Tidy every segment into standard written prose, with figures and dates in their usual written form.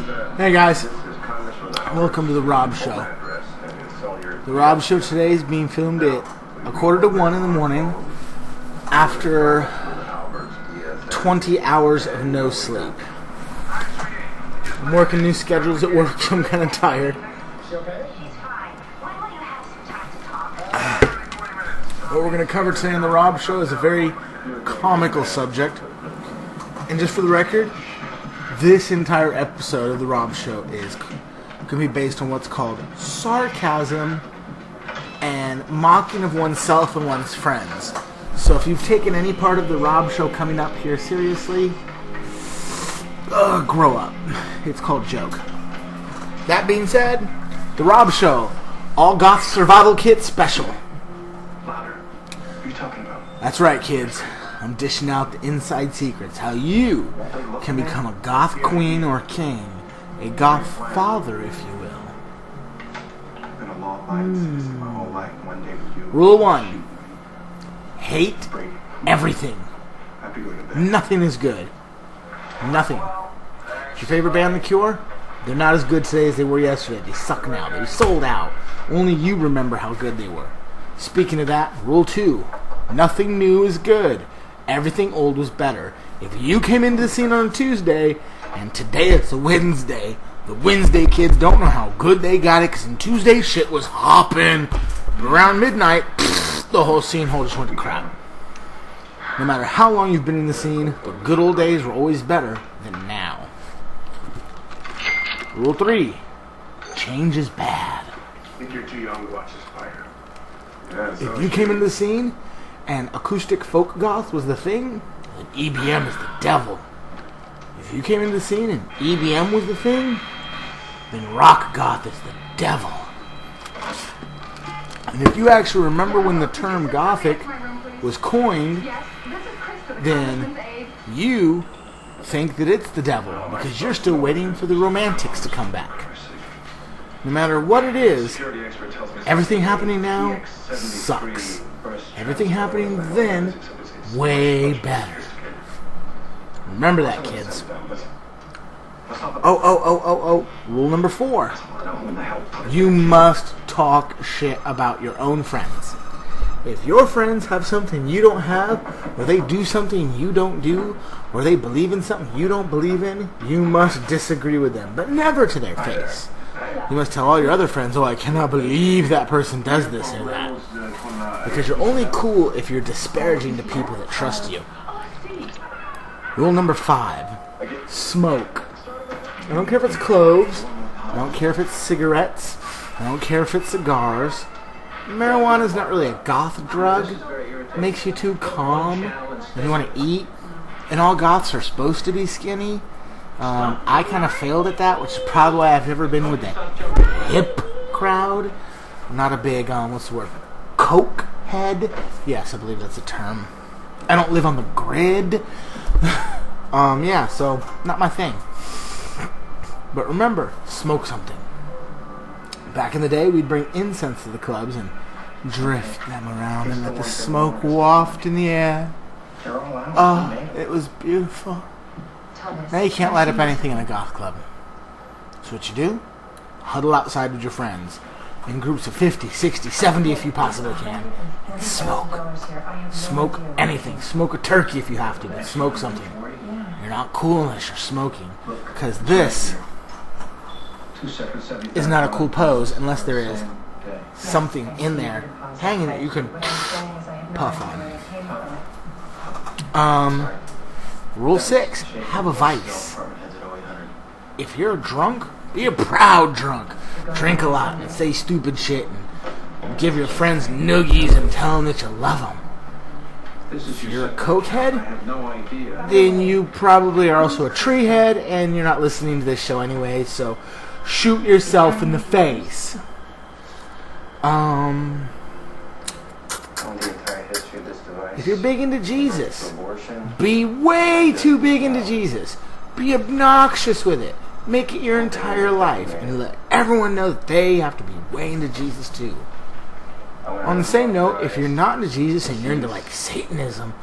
Hey guys, welcome to the Rob Show. The Rob Show today is being filmed at 1:45 in the morning after 20 hours of no sleep. I'm working new schedules at work, so I'm kind of tired. What we're going to cover today on the Rob Show is a very comical subject. And just for the record, this entire episode of the Rob Show is going to be based on what's called sarcasm and mocking of oneself and one's friends. So if you've taken any part of the Rob Show coming up here seriously, grow up. It's called joke. That being said, the Rob Show, All Goth Survival Kit Special. Louder. What are you talking about? That's right, kids. I'm dishing out the inside secrets, how you can become a goth queen or king, a goth father, if you will. I've been a law-abiding my whole life. One day with you. Rule 1. Hate everything. I have to go to bed. Nothing is good. Nothing. Your favorite band, The Cure? They're not as good today as they were yesterday. They suck now. They sold out. Only you remember how good they were. Speaking of that, Rule 2. Nothing new is good. Everything old was better. If you came into the scene on a Tuesday, and today it's a Wednesday, the Wednesday kids don't know how good they got it, because in Tuesday shit was hopping. But around midnight, the whole scene just went to crap. No matter how long you've been in the scene, the good old days were always better than now. Rule 3. Change is bad. I think you're too young to watch this fighter. Yeah, so If you came into the scene and acoustic folk goth was the thing, then EBM is the devil. If you came into the scene and EBM was the thing, then rock goth is the devil. And if you actually remember when the term gothic was coined, then you think that it's the devil because you're still waiting for the romantics to come back. No matter what it is, everything happening now sucks. Everything happening then, way better. Remember that, kids. Rule number 4. You must talk shit about your own friends. If your friends have something you don't have, or they do something you don't do, or they believe in something you don't believe in, you must disagree with them, but never to their face. You must tell all your other friends, oh, I cannot believe that person does this or that. Because you're only cool if you're disparaging to people that trust you. Rule number 5. Smoke. I don't care if it's cloves. I don't care if it's cigarettes. I don't care if it's cigars. Marijuana is not really a goth drug. It makes you too calm when you want to eat. And all goths are supposed to be skinny. I kind of failed at that, which is probably why I've never been with the hip crowd. I'm not a big, what's the word, coke head? Yes, I believe that's a term. I don't live on the grid. Yeah, so, not my thing. But remember, smoke something. Back in the day, we'd bring incense to the clubs and drift them around and let the smoke waft in the air. Oh, it was beautiful. Now you can't light up anything in a goth club. So what you do? Huddle outside with your friends. In groups of 50, 60, 70 if you possibly can. And smoke. Smoke anything. Smoke a turkey if you have to, but smoke something. You're not cool unless you're smoking. Because this is not a cool pose unless there is something in there hanging that you can puff on. Rule 6. Have a vice. If you're drunk, be a proud drunk. Drink a lot and say stupid shit and give your friends noogies and tell them that you love them. If you're a cokehead, then you probably are also a treehead and you're not listening to this show anyway, so shoot yourself in the face. If you're big into Jesus, be way too big into Jesus. Be obnoxious with it. Make it your entire life and let everyone know that they have to be way into Jesus too. On the same note, if you're not into Jesus and you're into like Satanism,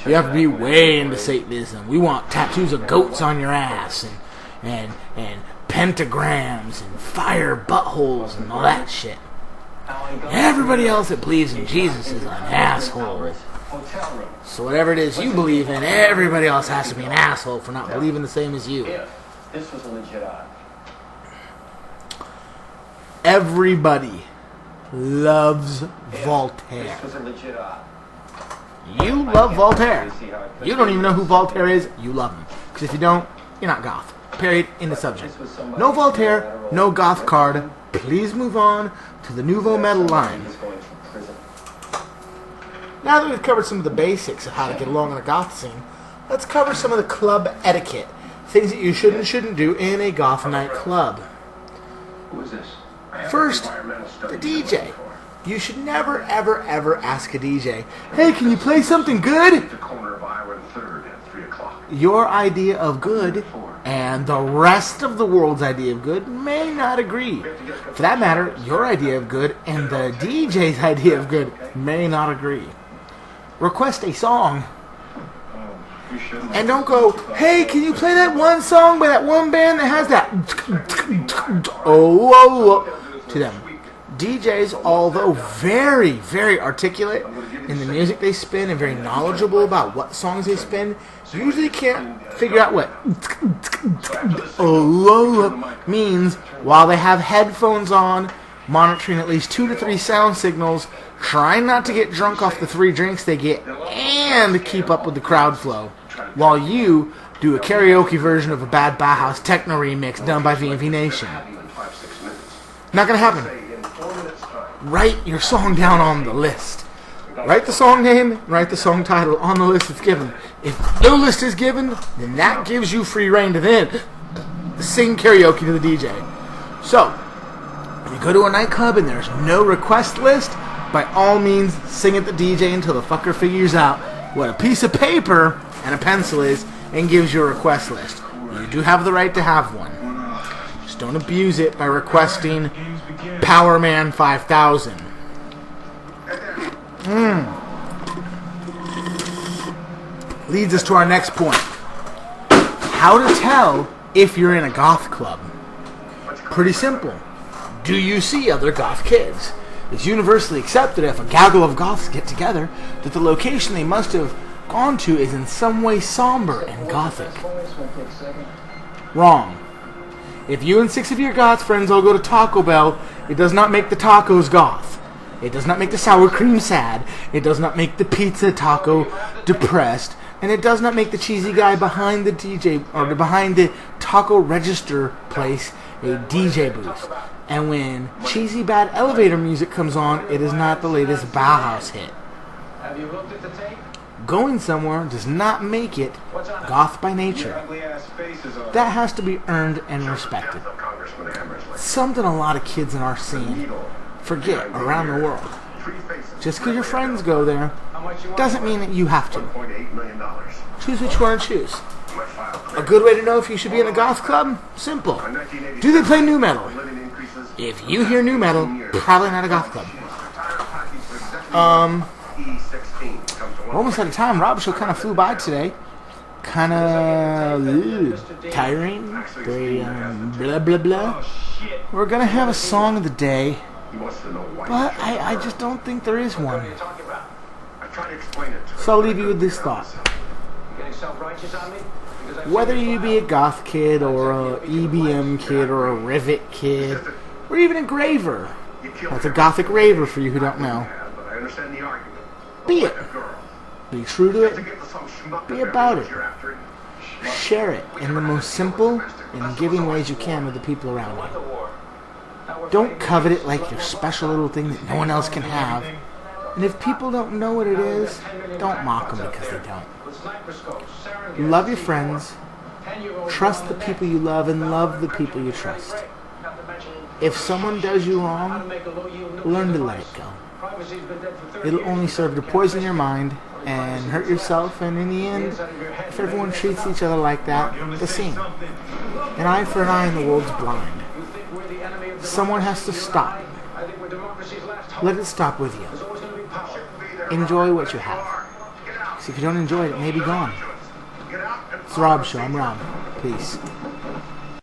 you have to be way into Satanism. We want tattoos of goats on your ass and pentagrams and fire buttholes and all that shit. Everybody else that believes in Jesus is an asshole. So whatever it is you believe in, everybody else has to be an asshole for not believing the same as you. This was a legit eye. Everybody loves Voltaire. This was a legit eye. You love Voltaire. You don't even know who Voltaire is. You love him. Because if you don't, you're not goth. Period. In the subject. No Voltaire, no goth card. Please move on to the nouveau metal line. Now that we've covered some of the basics of how to get along in a goth scene, let's cover some of the club etiquette. Things that you should and shouldn't do in a goth nightclub. Who is this? First, the DJ. You should never, ever, ever ask a DJ, "Hey, can you play something good?" The corner of Iowa and 3rd at 3 o'clock. Your idea of good and the rest of the world's idea of good may not agree. For that matter, your idea of good and the DJ's idea of good may not agree. Request a song. And don't go, "Hey, can you play that one song by that one band that has that to them?" DJs, although very, very articulate in the music they spin and very knowledgeable about what songs they spin, usually can't figure out what means while they have headphones on, monitoring at least 2 to 3 sound signals, trying not to get drunk off the 3 drinks they get, and keep up with the crowd flow, while you do a karaoke version of a bad Bauhaus techno remix done by VMV Nation. Not gonna happen. Write your song down on the list. Write the song name, write the song title on the list that's given. If no list is given, then that gives you free reign to then sing karaoke to the DJ. So, if you go to a nightclub and there's no request list, by all means sing at the DJ until the fucker figures out what a piece of paper and a pencil is and gives you a request list. You do have the right to have one. Just don't abuse it by requesting Power Man 5000. Leads us to our next point. How to tell if you're in a goth club. Pretty simple. Do you see other goth kids? It's universally accepted if a gaggle of goths get together that the location they must have gone to is in some way somber and gothic. Wrong. If you and 6 of your goth friends all go to Taco Bell, it does not make the tacos goth. It does not make the sour cream sad. It does not make the pizza taco depressed. And it does not make the cheesy guy behind the DJ or behind the taco register place a DJ booth. And when cheesy bad elevator music comes on, it is not the latest Bauhaus hit. Have you looked at the tape? Going somewhere does not make it goth by nature. That has to be earned and respected. Something a lot of kids in our scene forget around the world. Just because your friends go there doesn't mean that you have to. Choose what you want to choose. A good way to know if you should be in a goth club? Simple. Do they play nu metal? If you hear nu metal, probably not a goth club. We're almost out of time. Rob Show kind of flew by today. Kind of tiring. Very blah blah blah. We're gonna have a song of the day, but I just don't think there is one. So I'll leave you with this thought. Whether you be a goth kid or a EBM kid or a Rivet kid or even a graver, that's a gothic raver for you who don't know. Be it. Be true to it. Be about it. Share it in the most simple and giving ways you can with the people around you. Don't covet it like your special little thing that no one else can have. And if people don't know what it is, don't mock them because they don't. Love your friends. Trust the people you love and love the people you trust. If someone does you wrong, learn to let it go. It'll only serve to poison your mind and hurt yourself, and in the end, if everyone treats each other like that, the same. An eye for an eye and the world's blind. Someone has to stop. Let it stop with you. Enjoy what you have. Because if you don't enjoy it, it may be gone. It's the Rob Show. I'm Rob. Peace.